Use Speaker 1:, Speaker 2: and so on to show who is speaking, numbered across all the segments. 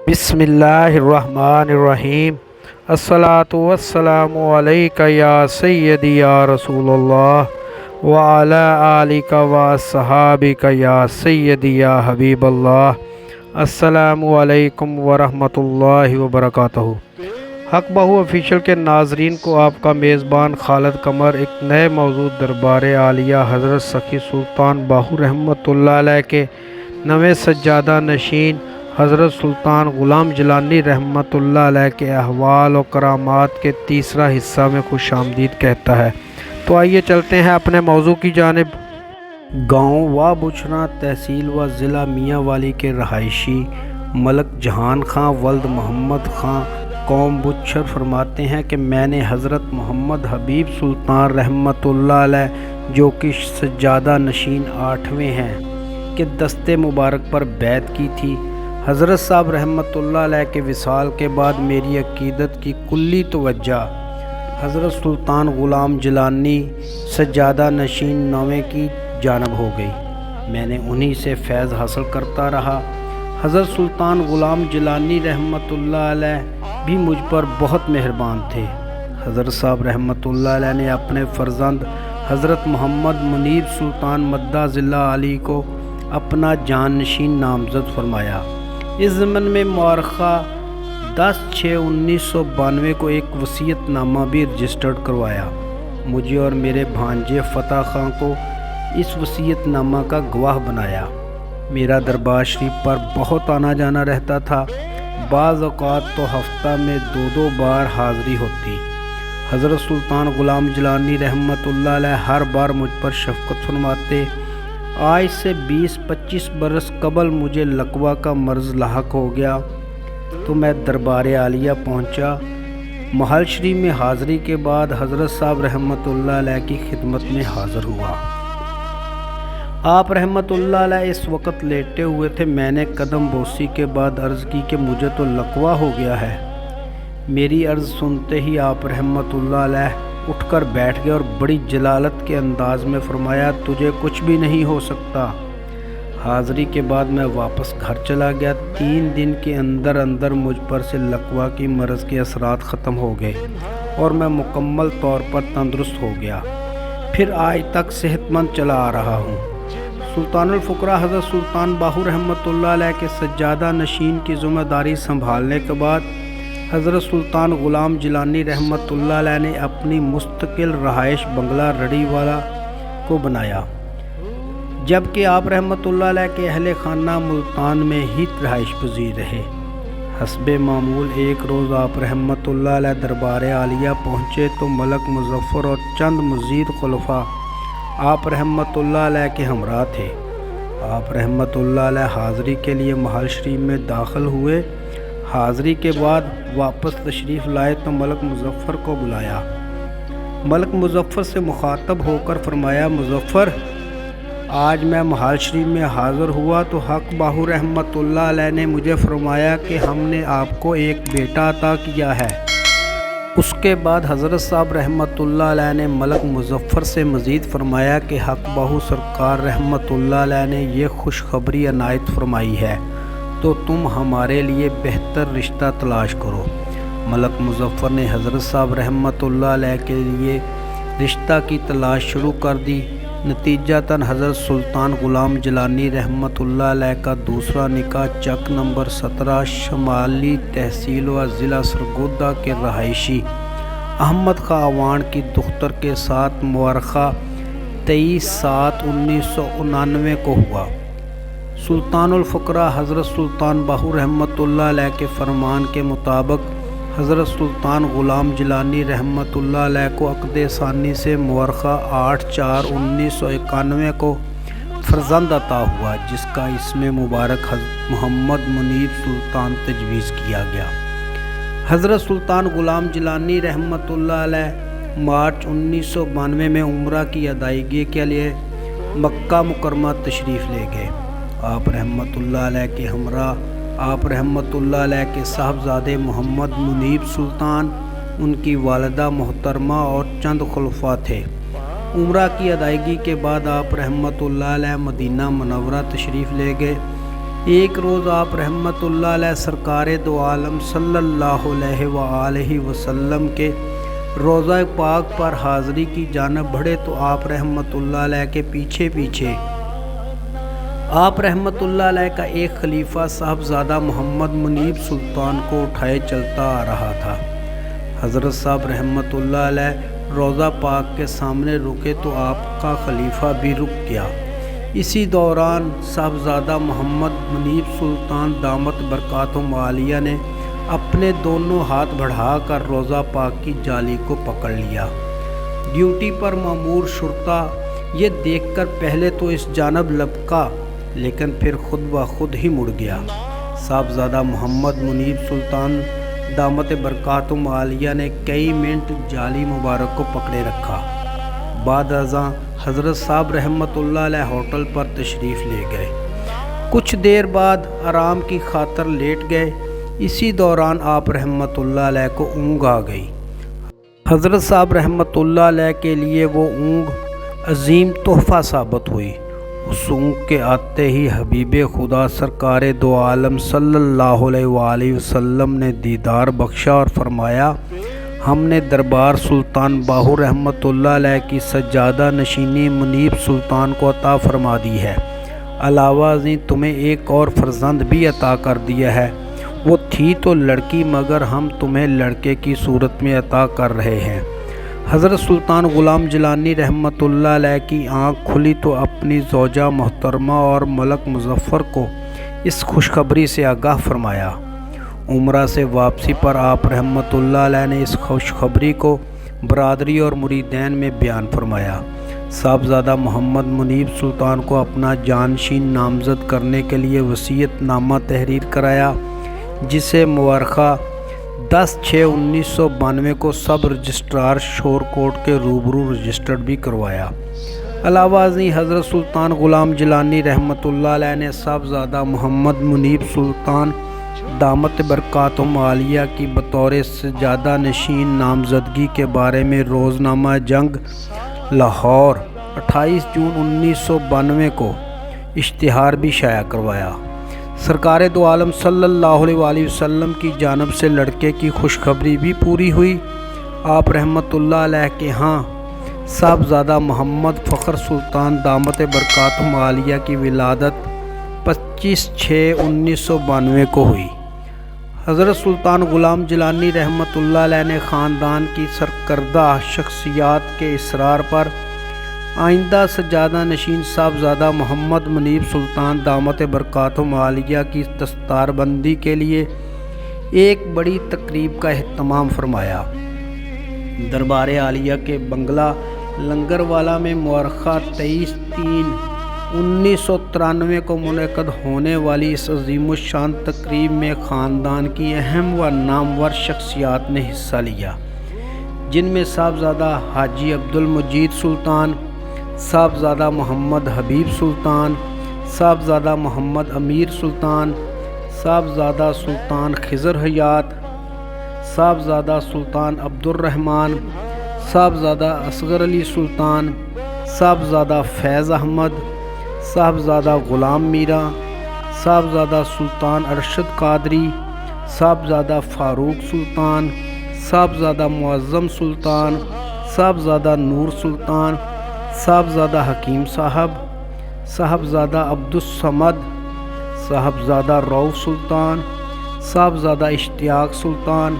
Speaker 1: بسم اللہ الرحمن الرحیم۔ الصلاۃ والسلام علیک یا سیدی یا رسول اللہ وعلی آلک واصحابک یا سیدی یا حبیب اللہ۔ السلام علیکم ورحمۃ اللہ وبرکاتہ۔ حق بہو آفیشیل کے ناظرین کو آپ کا میزبان خالد قمر ایک نئے موضوع دربار عالیہ حضرت سخی سلطان باہو رحمۃ اللہ علیہ کے نویں سجادہ نشین حضرت سلطان غلام جیلانی رحمۃ اللہ علیہ کے احوال و کرامات کے تیسرا حصہ میں خوش آمدید کہتا ہے۔ تو آئیے چلتے ہیں اپنے موضوع کی جانب۔ گاؤں وا بچھنا تحصیل و ضلع میاں والی کے رہائشی ملک جہان خاں ولد محمد خاں قوم بچھر فرماتے ہیں کہ میں نے حضرت محمد حبیب سلطان رحمۃ اللہ علیہ جو کہ سجادہ نشین 8ویں ہیں کہ دستے مبارک پر بیعت کی تھی۔ حضرت صاحب رحمۃ اللہ علیہ کے وصال کے بعد میری عقیدت کی کلی توجہ حضرت سلطان غلام جیلانی سجادہ نشین 9ویں کی جانب ہو گئی۔ میں نے انہی سے فیض حاصل کرتا رہا۔ حضرت سلطان غلام جیلانی رحمۃ اللہ علیہ بھی مجھ پر بہت مہربان تھے۔ حضرت صاحب رحمۃ اللہ علیہ نے اپنے فرزند حضرت محمد منیر سلطان مدہ ذلہ علی کو اپنا جانشین نامزد فرمایا۔ اس ضمن میں مورخہ 10/6/1992 کو ایک وصیت نامہ بھی رجسٹرڈ کروایا۔ مجھے اور میرے بھانجے فتح خان کو اس وصیت نامہ کا گواہ بنایا۔ میرا دربار شریف پر بہت آنا جانا رہتا تھا۔ بعض اوقات تو ہفتہ میں 2 بار حاضری ہوتی۔ حضرت سلطان غلام جیلانی رحمۃ اللہ علیہ ہر بار مجھ پر شفقت فرماتے۔ آج سے 20-25 برس قبل مجھے لقوہ کا مرض لاحق ہو گیا تو میں دربار عالیہ پہنچا۔ محل شریف میں حاضری کے بعد حضرت صاحب رحمۃ اللہ علیہ کی خدمت میں حاضر ہوا۔ آپ رحمۃ اللہ علیہ اس وقت لیٹے ہوئے تھے۔ میں نے قدم بوسی کے بعد عرض کی کہ مجھے تو لقوہ ہو گیا ہے۔ میری عرض سنتے ہی آپ رحمۃ اللہ علیہ اٹھ کر بیٹھ گئے اور بڑی جلالت کے انداز میں فرمایا، تجھے کچھ بھی نہیں ہو سکتا۔ حاضری کے بعد میں واپس گھر چلا گیا۔ 3 دن کے اندر اندر مجھ پر سے لقوہ کی مرض کے اثرات ختم ہو گئے اور میں مکمل طور پر تندرست ہو گیا۔ پھر آج تک صحت مند چلا آ رہا ہوں۔ سلطان الفقراء حضرت سلطان باہو رحمۃ اللہ علیہ کے سجادہ نشین کی ذمہ داری سنبھالنے کے بعد حضرت سلطان غلام جیلانی رحمۃ اللہ علیہ نے اپنی مستقل رہائش بنگلہ رڑی والا کو بنایا، جبکہ آپ رحمۃ اللہ علیہ کے اہل خانہ ملتان میں ہی رہائش پذیر رہے۔ حسب معمول ایک روز آپ رحمۃ اللہ علیہ دربار عالیہ پہنچے تو ملک مظفر اور چند مزید خلفاء آپ رحمۃ اللہ علیہ کے ہمراہ تھے۔ آپ رحمۃ اللہ علیہ حاضری کے لیے محل شریف میں داخل ہوئے۔ حاضری کے بعد واپس تشریف لائے تو ملک مظفر کو بلایا۔ ملک مظفر سے مخاطب ہو کر فرمایا، مظفر، آج میں محل شریف میں حاضر ہوا تو حق باہو رحمۃ اللہ علیہ نے مجھے فرمایا کہ ہم نے آپ کو ایک بیٹا عطا کیا ہے۔ اس کے بعد حضرت صاحب رحمۃ اللہ علیہ نے ملک مظفر سے مزید فرمایا کہ حق باہو سرکار رحمۃ اللہ علیہ نے یہ خوشخبری عنایت فرمائی ہے تو تم ہمارے لیے بہتر رشتہ تلاش کرو۔ ملک مظفر نے حضرت صاحب رحمۃ اللہ علیہ کے لیے رشتہ کی تلاش شروع کر دی۔ نتیجتاً حضرت سلطان غلام جیلانی رحمۃ اللہ علیہ کا دوسرا نکاح چک نمبر 17 شمالی تحصیل و ضلع سرگودا کے رہائشی احمد خاں اعوان کی دختر کے ساتھ مورخہ 23/7/1999 کو ہوا۔ سلطان الفقراء حضرت سلطان باہو رحمۃ اللہ علیہ کے فرمان کے مطابق حضرت سلطان غلام جیلانی رحمۃ اللہ علیہ کو عقد ثانی سے مورخہ 8/4/1991 کو فرزند عطا ہوا، جس کا اسم مبارک حضرت محمد منیر سلطان تجویز کیا گیا۔ حضرت سلطان غلام جیلانی رحمۃ اللہ علیہ مارچ 1992 میں عمرہ کی ادائیگی کے لیے مکہ مکرمہ تشریف لے گئے۔ آپ رحمۃ اللہ علیہ کے ہمراہ آپ رحمۃ اللہ علیہ کے صاحبزادے محمد منیب سلطان، ان کی والدہ محترمہ اور چند خلفاء تھے۔ عمرہ کی ادائیگی کے بعد آپ رحمۃ اللہ علیہ مدینہ منورہ تشریف لے گئے۔ ایک روز آپ رحمۃ اللہ علیہ سرکار دو عالم صلی اللہ علیہ وآلہ وسلم کے روضہ پاک پر حاضری کی جانب بڑھے تو آپ رحمۃ اللہ علیہ کے پیچھے پیچھے آپ رحمۃ اللہ علیہ کا ایک خلیفہ صاحبزادہ محمد منیب سلطان کو اٹھائے چلتا آ رہا تھا۔ حضرت صاحب رحمۃ اللہ علیہ روضہ پاک کے سامنے رکے تو آپ کا خلیفہ بھی رک گیا۔ اسی دوران صاحبزادہ محمد منیب سلطان دامت برکاتہم عالیہ نے اپنے دونوں ہاتھ بڑھا کر روضہ پاک کی جالی کو پکڑ لیا۔ ڈیوٹی پر مامور شرطہ یہ دیکھ کر پہلے تو اس جانب لپکا لیکن پھر خود بخود ہی مڑ گیا۔ صاحبزادہ محمد منیب سلطان دامت برکاتہم عالیہ نے کئی منٹ جالی مبارک کو پکڑے رکھا۔ بعد ازاں حضرت صاحب رحمۃ اللہ علیہ ہوٹل پر تشریف لے گئے۔ کچھ دیر بعد آرام کی خاطر لیٹ گئے۔ اسی دوران آپ رحمۃ اللہ علیہ کو اونگ آ گئی۔ حضرت صاحب رحمۃ اللہ علیہ کے لیے وہ اونگ عظیم تحفہ ثابت ہوئی۔ اس اونگ کے آتے ہی حبیب خدا سرکار دو عالم صلی اللہ علیہ وآلہ وسلم نے دیدار بخشا اور فرمایا، ہم نے دربار سلطان باہو رحمۃ اللہ علیہ کی سجادہ نشینی منیب سلطان کو عطا فرما دی ہے۔ علاوہ ازیں تمہیں ایک اور فرزند بھی عطا کر دیا ہے۔ وہ تھی تو لڑکی مگر ہم تمہیں لڑکے کی صورت میں عطا کر رہے ہیں۔ حضرت سلطان غلام جیلانی رحمۃ اللہ علیہ کی آنکھ کھلی تو اپنی زوجہ محترمہ اور ملک مظفر کو اس خوشخبری سے آگاہ فرمایا۔ عمرہ سے واپسی پر آپ رحمۃ اللہ علیہ نے اس خوشخبری کو برادری اور مریدین میں بیان فرمایا۔ صاحبزادہ محمد منیب سلطان کو اپنا جانشین نامزد کرنے کے لیے وصیت نامہ تحریر کرایا، جسے مورخہ 10/6/1992 کو سب رجسٹرار شور کوٹ کے روبرو رجسٹرڈ بھی کروایا۔ علاوہ ازیں حضرت سلطان غلام جیلانی رحمۃ اللہ علیہ نے صاحبزادہ محمد منیب سلطان دامت برکاتہم عالیہ کی بطور سجادہ نشین نامزدگی کے بارے میں روزنامہ جنگ لاہور 28 جون 1992 کو اشتہار بھی شائع کروایا۔ سرکار دو عالم صلی اللہ علیہ وآلہ وسلم کی جانب سے لڑکے کی خوشخبری بھی پوری ہوئی۔ آپ رحمۃ اللہ علیہ کے ہاں صاحبزادہ محمد فخر سلطان دامت برکاتہم عالیہ کی ولادت 25/6/1992 کو ہوئی۔ حضرت سلطان غلام جیلانی رحمۃ اللہ علیہ نے خاندان کی سرکردہ شخصیات کے اصرار پر آئندہ سجادہ نشین صاحبزادہ محمد منیب سلطان دامت برکاتہم عالیہ کی دستار بندی کے لیے ایک بڑی تقریب کا اہتمام فرمایا۔ دربار عالیہ کے بنگلہ لنگر والا میں مورخہ 23/3/1993 کو منعقد ہونے والی اس عظیم الشان تقریب میں خاندان کی اہم و نامور شخصیات نے حصہ لیا، جن میں صاحبزادہ حاجی عبدالمجید سلطان، صاحبزادہ محمد حبیب سلطان، صاحبزادہ محمد امیر سلطان، صاحبزادہ سلطان خضر حیات، صاحبزادہ سلطان عبدالرحمن، صاحبزادہ اصغر علی سلطان، صاحبزادہ فیض احمد، صاحبزادہ غلام میرا، صاحبزادہ سلطان ارشد قادری، صاحبزادہ فاروق سلطان، صاحبزادہ معظم سلطان، صاحبزادہ نور سلطان، صاحبزادہ حکیم صاحب، صاحبزادہ عبدالصمد، صاحبزادہ رؤف سلطان، صاحبزادہ اشتیاق سلطان،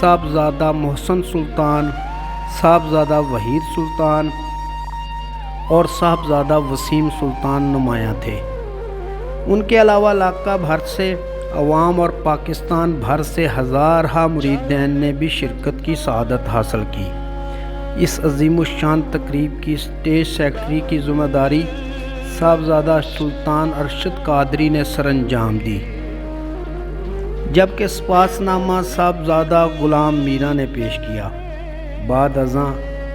Speaker 1: صاحبزادہ محسن سلطان، صاحبزادہ وحید سلطان اور صاحبزادہ وسیم سلطان نمایاں تھے۔ ان کے علاوہ علاقہ بھر سے عوام اور پاکستان بھر سے ہزارہ مریدین نے بھی شرکت کی سعادت حاصل کی۔ اس عظیم الشان تقریب کی اسٹیج سیکرٹری کی ذمہ داری صاحبزادہ سلطان ارشد قادری نے سر انجام دی، جبکہ سپاس نامہ صاحبزادہ غلام میرا نے پیش کیا۔ بعد ازاں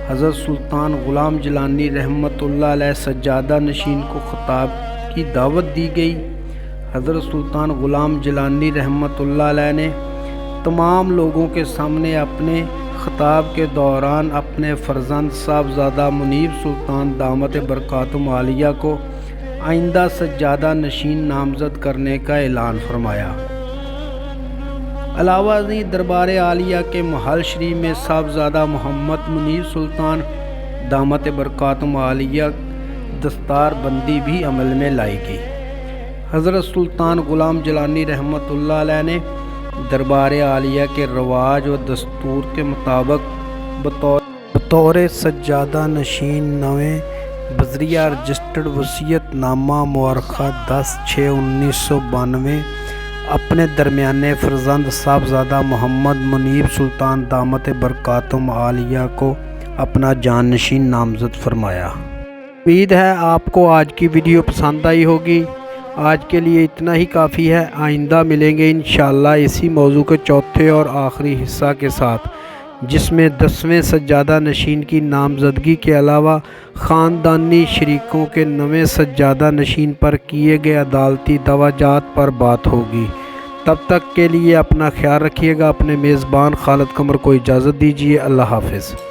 Speaker 1: حضرت سلطان غلام جیلانی رحمۃ اللہ علیہ سجادہ نشین کو خطاب کی دعوت دی گئی۔ حضرت سلطان غلام جیلانی رحمۃ اللہ علیہ نے تمام لوگوں کے سامنے اپنے خطاب کے دوران اپنے فرزند صاحبزادہ منیب سلطان دامت برکاتہم عالیہ کو آئندہ سجادہ نشین نامزد کرنے کا اعلان فرمایا۔ علاوہ ازیں دربار عالیہ کے محل شریف میں صاحبزادہ محمد منیر سلطان دامت برکاتہم عالیہ دستار بندی بھی عمل میں لائی گئی۔ حضرت سلطان غلام جیلانی رحمۃ اللہ علیہ نے دربار عالیہ کے رواج و دستور کے مطابق بطور سجادہ نشین نویں بذریعہ رجسٹرڈ وصیت نامہ مؤرخہ 10/6/1992 اپنے درمیانے فرزند صاحبزادہ محمد منیر سلطان دامت برکاتہم عالیہ کو اپنا جانشین نامزد فرمایا۔ امید ہے آپ کو آج کی ویڈیو پسند آئی ہوگی۔ آج کے لیے اتنا ہی کافی ہے۔ آئندہ ملیں گے انشاءاللہ اسی موضوع کے چوتھے اور آخری حصہ کے ساتھ، جس میں 10ویں سجادہ نشین کی نامزدگی کے علاوہ خاندانی شریکوں کے نویں سجادہ نشین پر کیے گئے عدالتی دعویٰ جات پر بات ہوگی۔ تب تک کے لیے اپنا خیال رکھیے گا۔ اپنے میزبان خالد قمر کو اجازت دیجیے۔ اللہ حافظ۔